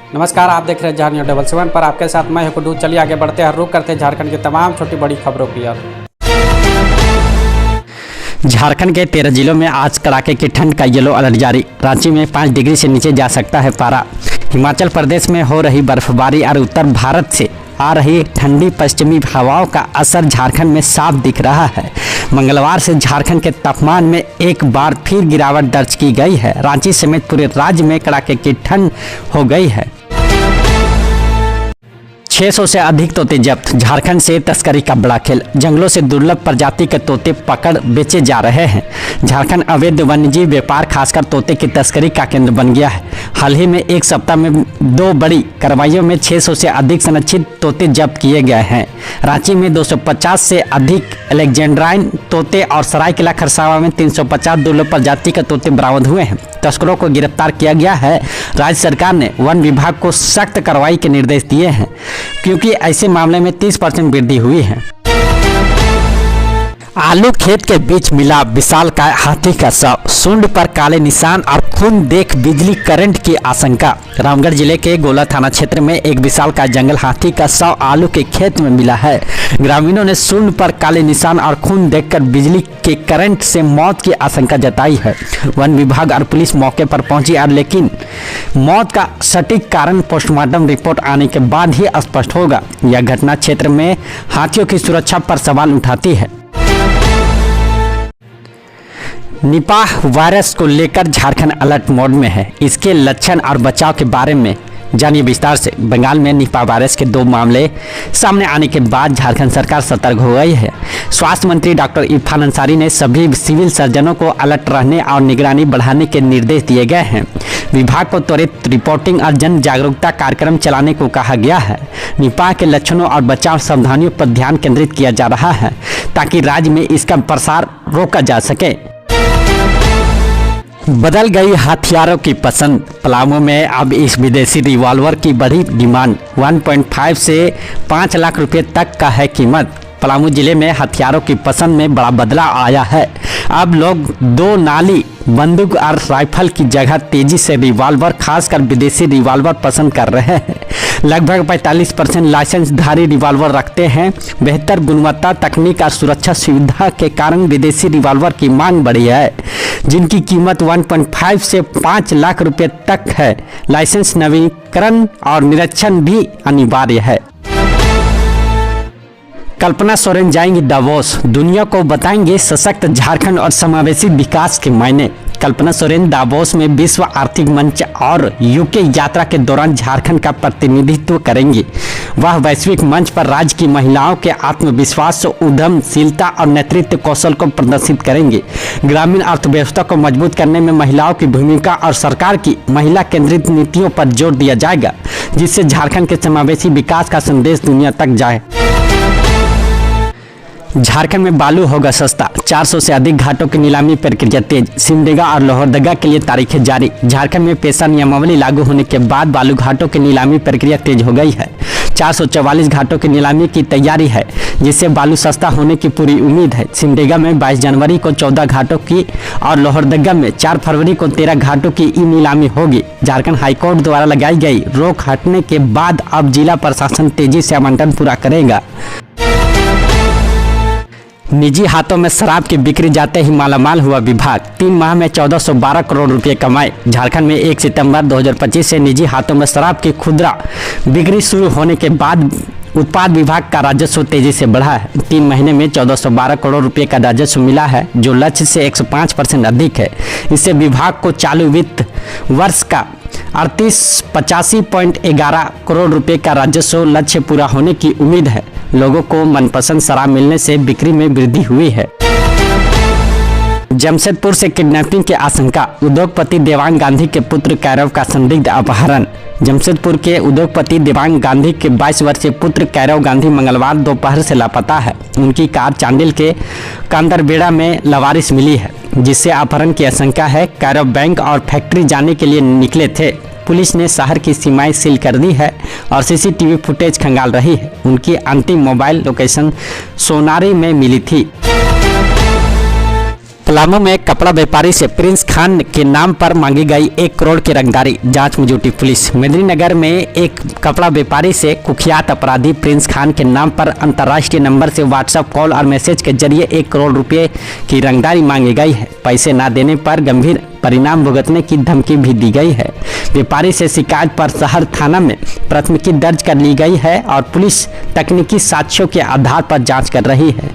नमस्कार, आप देख रहे हैं झारखंड 7 पर। आपके साथ मैं हुकुडू। चलिए आगे बढ़ते हैं, रुक करते हैं झारखंड की तमाम छोटी बड़ी खबरों की ओर। झारखंड के 13 जिलों में आज कड़ाके की ठंड का येलो अलर्ट जारी। रांची में 5 डिग्री से नीचे जा सकता है पारा। हिमाचल प्रदेश में हो रही बर्फबारी और उत्तर भारत से आ रही ठंडी पश्चिमी हवाओं का असर झारखंड में साफ दिख रहा है। मंगलवार से झारखंड के तापमान में एक बार फिर गिरावट दर्ज की गई है। रांची समेत पूरे राज्य में कड़ाके की ठंड हो गई है। 600 से अधिक तोते जब्त। झारखंड से तस्करी का बड़ा खेल। जंगलों से दुर्लभ प्रजाति के तोते पकड़ बेचे जा रहे हैं। झारखंड अवैध वन्यजीव व्यापार खासकर तोते की तस्करी का केंद्र बन गया है। हाल ही में एक सप्ताह में 2 बड़ी कार्रवाइयों में 600 से अधिक संरक्षित तोते जब्त किए गए हैं। रांची में 250 से अधिक अलेक्जेंड्राइन तोते और सरायकेला खरसावां में 350 दुर्लभ प्रजाति के तोते बरामद हुए हैं। तस्करों को गिरफ्तार किया गया है। राज्य सरकार ने वन विभाग को सख्त कार्रवाई के निर्देश दिए हैं, क्योंकि ऐसे मामले में 30% वृद्धि हुई है। आलू खेत के बीच मिला विशालकाय हाथी का शव। सूंड पर काले निशान और खून देख बिजली करंट की आशंका। रामगढ़ जिले के गोला थाना क्षेत्र में एक विशालकाय जंगल हाथी का शव आलू के खेत में मिला है। ग्रामीणों ने सूंड पर काले निशान और खून देखकर बिजली के करंट से मौत की आशंका जताई है। वन विभाग और पुलिस मौके पर पहुंची और लेकिन मौत का सटीक कारण पोस्टमार्टम रिपोर्ट आने के बाद ही स्पष्ट होगा। यह घटना क्षेत्र में हाथियों की सुरक्षा पर सवाल उठाती है। निपाह वायरस को लेकर झारखंड अलर्ट मोड में है। इसके लक्षण और बचाव के बारे में जानिए विस्तार से। बंगाल में निपाह वायरस के 2 मामले सामने आने के बाद झारखंड सरकार सतर्क हो गई है। स्वास्थ्य मंत्री डॉक्टर इरफान अंसारी ने सभी सिविल सर्जनों को अलर्ट रहने और निगरानी बढ़ाने के निर्देश दिए गए हैं। विभाग को त्वरित रिपोर्टिंग और जन जागरूकता कार्यक्रम चलाने को कहा गया है। निपाह के लक्षणों और बचाव सावधानियों पर ध्यान केंद्रित किया जा रहा है ताकि राज्य में इसका प्रसार रोका जा सके। बदल गई हथियारों की पसंद। पलामू में अब इस विदेशी रिवॉल्वर की बड़ी डिमांड। 1.5 से 5 लाख रुपए तक का है कीमत। पलामू जिले में हथियारों की पसंद में बड़ा बदलाव आया है। अब लोग 2 नाली बंदूक और राइफल की जगह तेजी से रिवॉल्वर, खासकर विदेशी रिवॉल्वर पसंद कर रहे हैं। लगभग 45% लाइसेंसधारी रिवॉल्वर रखते हैं। बेहतर गुणवत्ता, तकनीक और सुरक्षा सुविधा के कारण विदेशी रिवॉल्वर की मांग बढ़ी है, जिनकी कीमत 1.5 से 5 लाख रुपए तक है। लाइसेंस नवीनीकरण और निरीक्षण भी अनिवार्य है। कल्पना सोरेन जाएंगी दावोस। दुनिया को बताएंगे सशक्त झारखंड और समावेशी विकास के मायने। कल्पना सोरेन दावोस में विश्व आर्थिक मंच और यूके यात्रा के दौरान झारखंड का प्रतिनिधित्व करेंगी। वह वैश्विक मंच पर राज्य की महिलाओं के आत्मविश्वास, उद्यमशीलता और नेतृत्व कौशल को प्रदर्शित करेंगे। ग्रामीण अर्थव्यवस्था को मजबूत करने में महिलाओं की भूमिका और सरकार की महिला केंद्रित नीतियों पर जोर दिया जाएगा, जिससे झारखंड के समावेशी विकास का संदेश दुनिया तक जाए। झारखंड में बालू होगा सस्ता। 400 से अधिक घाटों की नीलामी प्रक्रिया तेज। सिमडेगा और लोहरदगा के लिए तारीखें जारी। झारखंड में पेशा नियमावली लागू होने के बाद बालू घाटों की नीलामी प्रक्रिया तेज हो गई है। 444 घाटों की नीलामी की तैयारी है, जिससे बालू सस्ता होने की पूरी उम्मीद है। सिमडेगा में 22 जनवरी को 14 घाटों की और लोहरदगा में 4 फरवरी को 13 घाटों की नीलामी होगी। झारखंड हाईकोर्ट द्वारा लगाई गई रोक हटने के बाद अब जिला प्रशासन तेजी से आवंटन पूरा करेगा। निजी हाथों में शराब की बिक्री जाते ही मालामाल हुआ विभाग। 3 माह में 1412 करोड़ रुपए कमाए। झारखंड में 1 सितंबर 2025 से निजी हाथों में शराब की खुदरा बिक्री शुरू होने के बाद उत्पाद विभाग का राजस्व तेजी से बढ़ा है। 3 महीने में 1412 करोड़ रुपए का राजस्व मिला है, जो लक्ष्य से 105% अधिक है। इससे विभाग को चालू वित्त वर्ष का 85.11 करोड़ रुपए का राजस्व लक्ष्य पूरा होने की उम्मीद है। लोगों को मनपसंद शराब मिलने से बिक्री में वृद्धि हुई है। जमशेदपुर से किडनैपिंग की आशंका। उद्योगपति देवांग गांधी के पुत्र कैरव का संदिग्ध अपहरण। जमशेदपुर के उद्योगपति देवांग गांधी के 22 वर्षीय पुत्र कैरव गांधी मंगलवार दोपहर से लापता है। उनकी कार चांडिल के कांदरबेड़ा में लवारिस मिली है, जिससे अपहरण की आशंका है। कैरव बैंक और फैक्ट्री जाने के लिए निकले थे। पुलिस ने शहर की सीमाएं सील कर दी है और सीसीटीवी फुटेज खंगाल रही है। उनकी अंतिम मोबाइल लोकेशन सोनारी में मिली थी। पलामू में कपड़ा व्यापारी से प्रिंस खान के नाम पर मांगी गई 1 करोड़ की रंगदारी, जांच में जुटी पुलिस। मेदिनीनगर में एक कपड़ा व्यापारी से कुख्यात अपराधी प्रिंस खान के नाम पर अंतर्राष्ट्रीय नंबर से व्हाट्सएप कॉल और मैसेज के जरिए 1 करोड़ रुपए की रंगदारी मांगी गई है। पैसे न देने पर गंभीर परिणाम भुगतने की धमकी भी दी गई है। व्यापारी से शिकायत पर शहर थाना में प्राथमिकी दर्ज कर ली गई है और पुलिस तकनीकी साक्ष्यों के आधार पर जांच कर रही है।